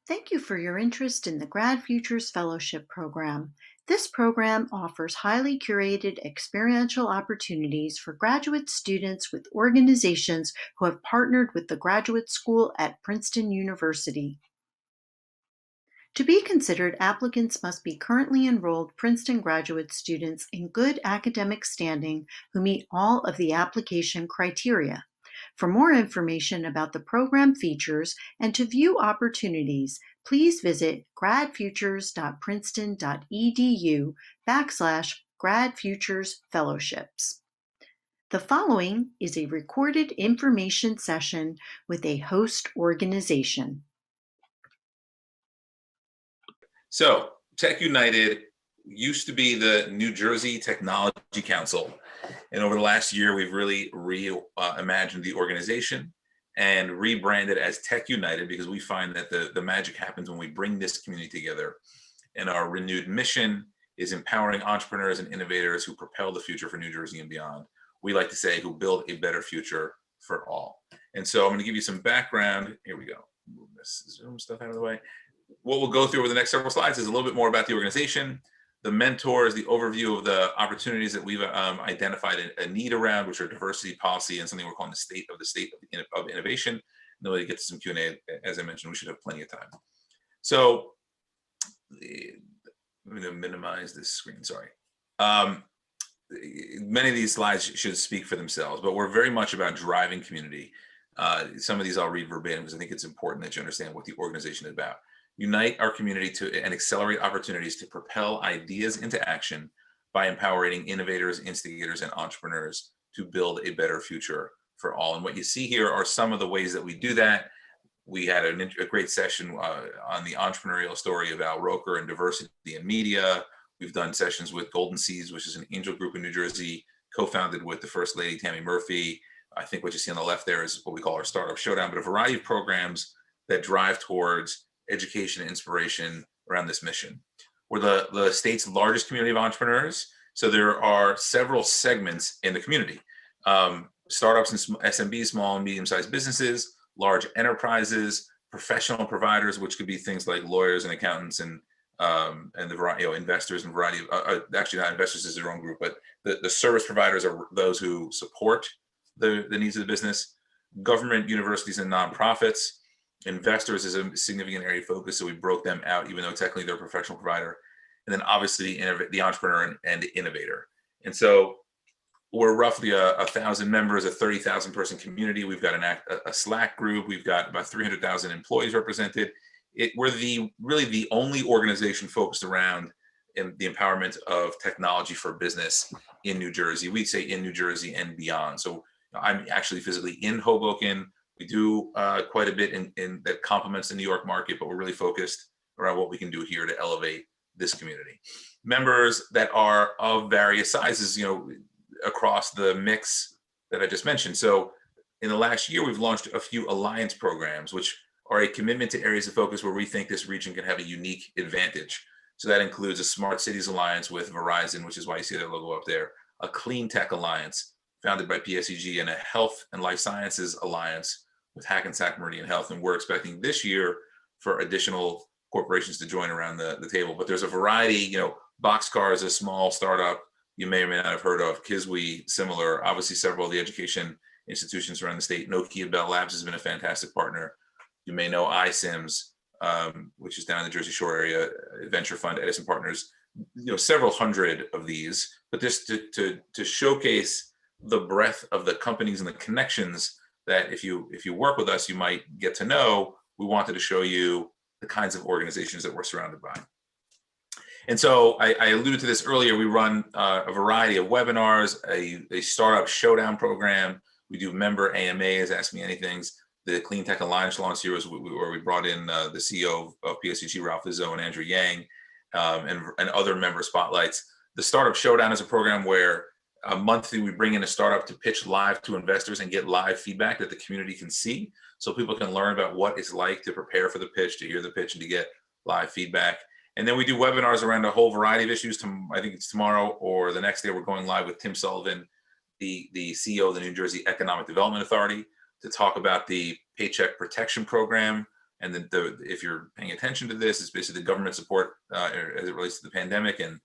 Thank you for your interest in the GradFUTURES Fellowship program. This program offers highly curated experiential opportunities for graduate students with organizations who have partnered with the graduate school at Princeton University. To be considered, applicants must be currently enrolled Princeton graduate students in good academic standing who meet all of the application criteria. For more information about the program features and to view opportunities, please visit gradfutures.princeton.edu/GradFutures Fellowships. The following is a recorded information session with a host organization. So, TechUnited used to be the New Jersey Technology Council. And over the last year, we've really reimagined the organization and rebranded as TechUnited because we find that the magic happens when we bring this community together. And our renewed mission is empowering entrepreneurs and innovators who propel the future for New Jersey and beyond. We like to say who build a better future for all. And so I'm going to give you some background. Here we go. Move this Zoom stuff out of the way. What we'll go through over the next several slides is a little bit more about the organization, the mentors, the overview of the opportunities that we've identified a need around, which are diversity policy and something we're calling the state of innovation. And then we'll get to some Q&A. As I mentioned, we should have plenty of time. So I'm going to minimize this screen, sorry. Many of these slides should speak for themselves, but we're very much about driving community. Some of these I'll read verbatim because I think it's important that you understand what the organization is about. Unite our community and accelerate opportunities to propel ideas into action by empowering innovators, instigators, and entrepreneurs to build a better future for all. And what you see here are some of the ways that we do that. We had a great session on the entrepreneurial story of Al Roker and diversity in media. We've done sessions with Golden Seeds, which is an angel group in New Jersey, co-founded with the First Lady, Tammy Murphy. I think what you see on the left there is what we call our Startup Showdown, but a variety of programs that drive towards education and inspiration around this mission. We're the state's largest community of entrepreneurs. So there are several segments in the community. Startups and SMBs, small and medium-sized businesses, large enterprises, professional providers, which could be things like lawyers and accountants and the variety, investors and variety of, actually not investors is their own group, but the service providers are those who support the needs of the business, government, universities, and nonprofits. Investors is a significant area of focus, so we broke them out, even though technically they're a professional provider. And then obviously the entrepreneur and the innovator. And so we're roughly 1,000 members, a 30,000 person community. We've got a Slack group. We've got about 300,000 employees represented. We're really the only organization focused around the empowerment of technology for business in New Jersey. We'd say in New Jersey and beyond. So I'm actually physically in Hoboken. We do quite a bit in that complements the New York market, but we're really focused around what we can do here to elevate this community. Members that are of various sizes, across the mix that I just mentioned. So in the last year, we've launched a few alliance programs, which are a commitment to areas of focus where we think this region can have a unique advantage. So that includes a Smart Cities Alliance with Verizon, which is why you see their logo up there, a Clean Tech Alliance founded by PSEG, and a Health and Life Sciences Alliance with Hackensack Meridian Health. And we're expecting this year for additional corporations to join around the table. But there's a variety, Boxcar is a small startup you may or may not have heard of, Kiswi, similar, obviously several of the education institutions around the state. Nokia Bell Labs has been a fantastic partner. You may know iSIMS, which is down in the Jersey Shore area, venture fund, Edison Partners, several hundred of these, but just to showcase the breadth of the companies and the connections that if you work with us, you might get to know. We wanted to show you the kinds of organizations that we're surrounded by. And so I alluded to this earlier. We run a variety of webinars, a startup showdown program. We do member AMAs, Ask Me Anythings. The Clean Tech Alliance launch here is where we brought in the CEO of PSEG, Ralph Izzo, and Andrew Yang, and other member spotlights. The Startup Showdown is a program where monthly we bring in a startup to pitch live to investors and get live feedback that the community can see, so people can learn about what it's like to prepare for the pitch, to hear the pitch, and to get live feedback. And then we do webinars around a whole variety of issues. I think it's tomorrow or the next day, we're going live with Tim Sullivan, the CEO of the New Jersey Economic Development Authority, to talk about the Paycheck Protection Program And if you're paying attention to this, it's basically the government support as it relates to the pandemic and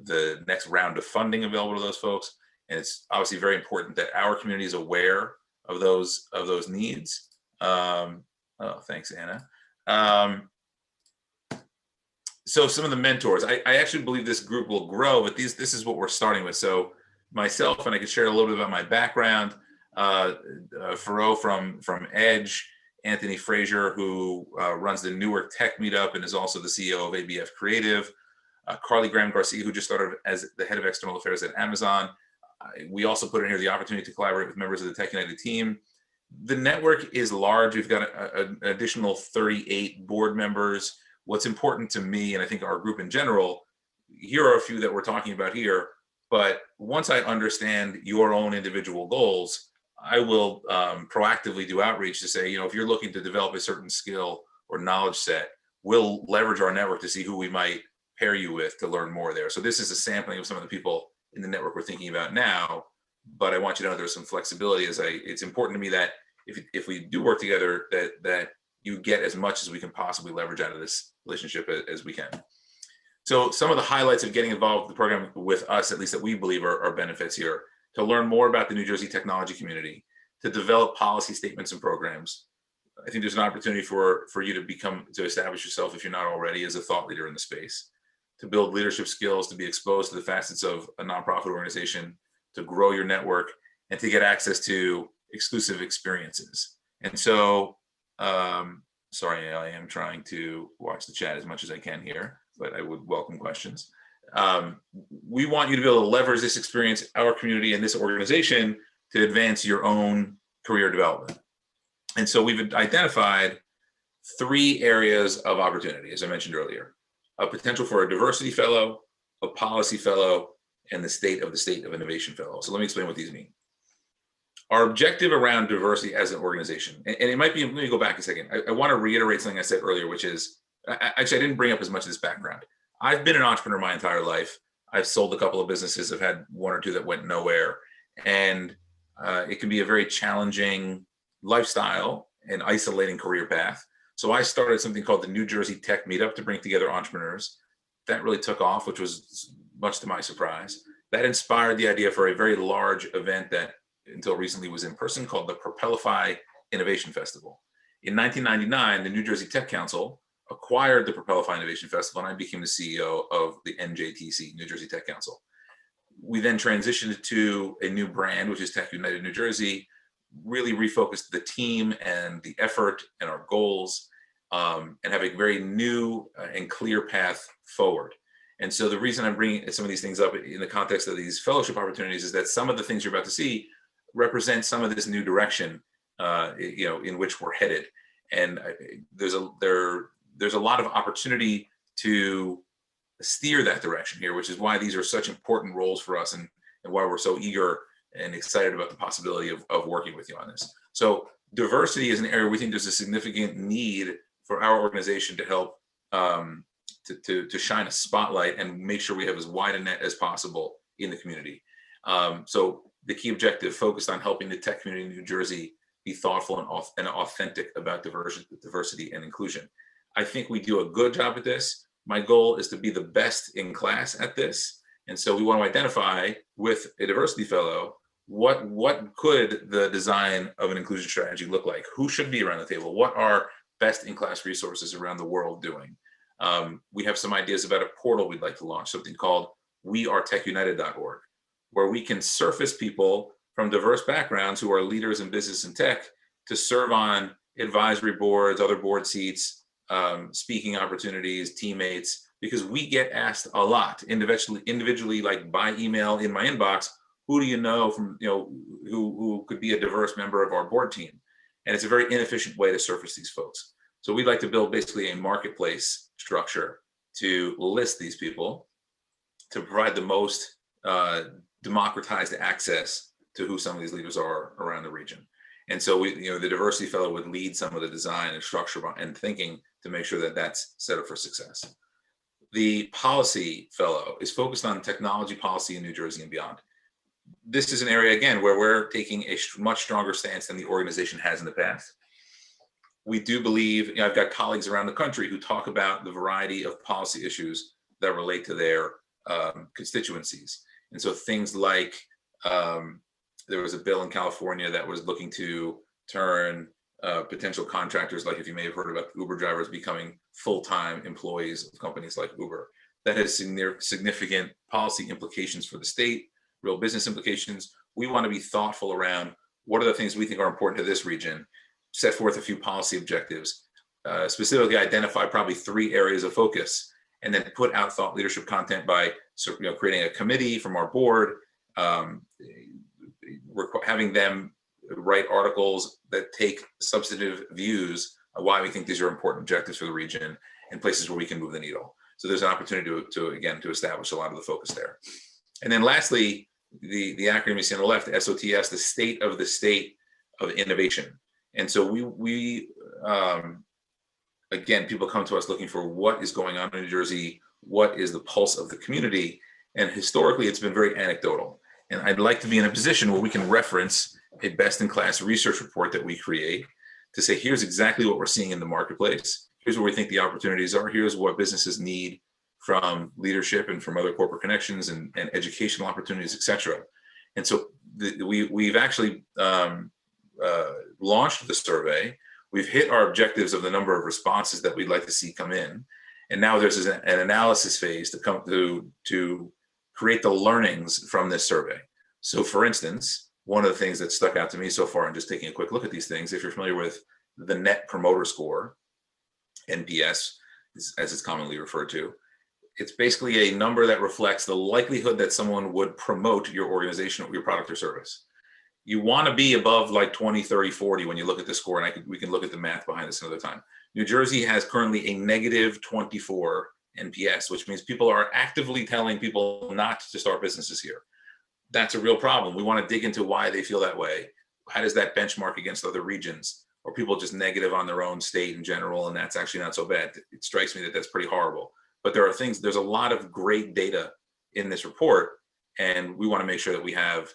the next round of funding available to those folks. And it's obviously very important that our community is aware of those needs. Oh, thanks, Anna. So some of the mentors, I actually believe this group will grow, but this is what we're starting with. So myself, and I can share a little bit about my background, Faroe from Edge, Anthony Frazier, who runs the Newark Tech Meetup and is also the CEO of ABF Creative, Carly Graham Garcia, who just started as the head of external affairs at Amazon. We also put in here the opportunity to collaborate with members of the TechUnited team. The network is large. We've got an additional 38 board members. What's important to me, and I think our group in general, here are a few that we're talking about here, but once I understand your own individual goals, I will proactively do outreach to say, if you're looking to develop a certain skill or knowledge set, we'll leverage our network to see who we might pair you with to learn more there. So this is a sampling of some of the people in the network we're thinking about now, but I want you to know there's some flexibility. It's important to me that if we do work together, that you get as much as we can possibly leverage out of this relationship as we can. So some of the highlights of getting involved with the program with us, at least that we believe are benefits here: to learn more about the New Jersey technology community, to develop policy statements and programs. I think there's an opportunity for you to establish yourself, if you're not already, as a thought leader in the space, to build leadership skills, to be exposed to the facets of a nonprofit organization, to grow your network, and to get access to exclusive experiences. And so, sorry, I am trying to watch the chat as much as I can here, but I would welcome questions. We want you to be able to leverage this experience, our community, and this organization to advance your own career development. And so we've identified 3 areas of opportunity, as I mentioned earlier: a potential for a diversity fellow, a policy fellow, and the state of innovation fellow. So let me explain what these mean. Our objective around diversity as an organization, and it might be, let me go back a second. I want to reiterate something I said earlier, which is, actually, I didn't bring up as much of this background. I've been an entrepreneur my entire life. I've sold a couple of businesses. I've had 1 or 2 that went nowhere. And it can be a very challenging lifestyle and isolating career path. So I started something called the New Jersey Tech Meetup to bring together entrepreneurs. That really took off, which was much to my surprise. That inspired the idea for a very large event that until recently was in person, called the Propelify Innovation Festival. In 1999, the New Jersey Tech Council acquired the Propelify Innovation Festival, and I became the CEO of the NJTC, New Jersey Tech Council. We then transitioned to a new brand, which is TechUnited New Jersey, really refocused the team and the effort and our goals, and have a very new and clear path forward. And so the reason I'm bringing some of these things up in the context of these fellowship opportunities is that some of the things you're about to see represent some of this new direction, in which we're headed. And there's a lot of opportunity to steer that direction here, which is why these are such important roles for us, and why we're so eager and excited about the possibility of working with you on this. So diversity is an area we think there's a significant need for our organization to help to shine a spotlight and make sure we have as wide a net as possible in the community. So the key objective focused on helping the tech community in New Jersey be thoughtful and authentic about diversity and inclusion. I think we do a good job at this. My goal is to be the best in class at this. And so we want to identify with a diversity fellow, what could the design of an inclusion strategy look like? Who should be around the table? What are best in class resources around the world doing? We have some ideas about a portal we'd like to launch, something called wearetechunited.org, where we can surface people from diverse backgrounds who are leaders in business and tech to serve on advisory boards, other board seats, speaking opportunities, teammates, because we get asked a lot individually, like by email in my inbox, who do you know from, who could be a diverse member of our board team? And it's a very inefficient way to surface these folks. So we'd like to build basically a marketplace structure to list these people, to provide the most democratized access to who some of these leaders are around the region. And so the diversity fellow would lead some of the design and structure and thinking to make sure that that's set up for success. The policy fellow is focused on technology policy in New Jersey and beyond. This is an area, again, where we're taking a much stronger stance than the organization has in the past. we do believe, I've got colleagues around the country who talk about the variety of policy issues that relate to their constituencies. And so things like there was a bill in California that was looking to turn potential contractors, like if you may have heard about Uber drivers becoming full-time employees of companies like Uber. That has significant policy implications for the state, real business implications. We want to be thoughtful around what are the things we think are important to this region, set forth a few policy objectives, specifically identify probably 3 areas of focus, and then put out thought leadership content by creating a committee from our board, having them write articles that take substantive views of why we think these are important objectives for the region and places where we can move the needle. So there's an opportunity to establish a lot of the focus there. And then lastly, the acronym you see on the left, SOTS, the state of innovation. And so we again, people come to us looking for what is going on in New Jersey, what is the pulse of the community, and historically it's been very anecdotal. And I'd like to be in a position where we can reference a best-in-class research report that we create to say, here's exactly what we're seeing in the marketplace. Here's where we think the opportunities are. Here's what businesses need from leadership and from other corporate connections and educational opportunities, et cetera. And so we've actually launched the survey. We've hit our objectives of the number of responses that we'd like to see come in. And now there's an analysis phase to come to create the learnings from this survey. So for instance, one of the things that stuck out to me so far, and just taking a quick look at these things, if you're familiar with the Net Promoter Score, NPS, as it's commonly referred to, it's basically a number that reflects the likelihood that someone would promote your organization or your product or service. You want to be above like 20, 30, 40 when you look at the score, and we can look at the math behind this another time. New Jersey has currently a negative 24 NPS, which means people are actively telling people not to start businesses here. That's a real problem. We want to dig into why they feel that way. How does that benchmark against other regions? Or people just negative on their own state in general, and that's actually not so bad. It strikes me that that's pretty horrible. But there's a lot of great data in this report, and we want to make sure that we have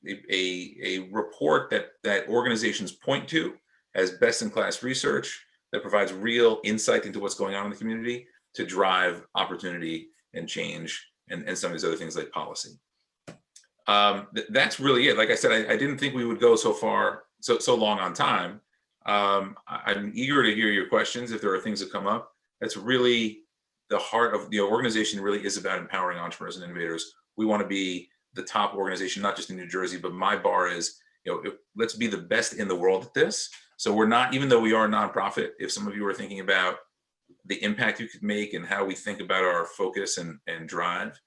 a report that organizations point to as best-in-class research that provides real insight into what's going on in the community to drive opportunity and change and some of these other things like policy. That's really it. Like I said, I didn't think we would go so long on time. I'm eager to hear your questions if there are things that come up. That's really the heart of the organization. Really is about empowering entrepreneurs and innovators. We want to be the top organization, not just in New Jersey, but my bar is, let's be the best in the world at this. So we're not, even though we are a nonprofit, if some of you are thinking about the impact you could make and how we think about our focus and drive,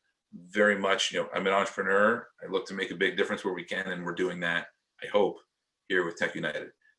very much, I'm an entrepreneur. I look to make a big difference where we can, and we're doing that, I hope, here with TechUnited.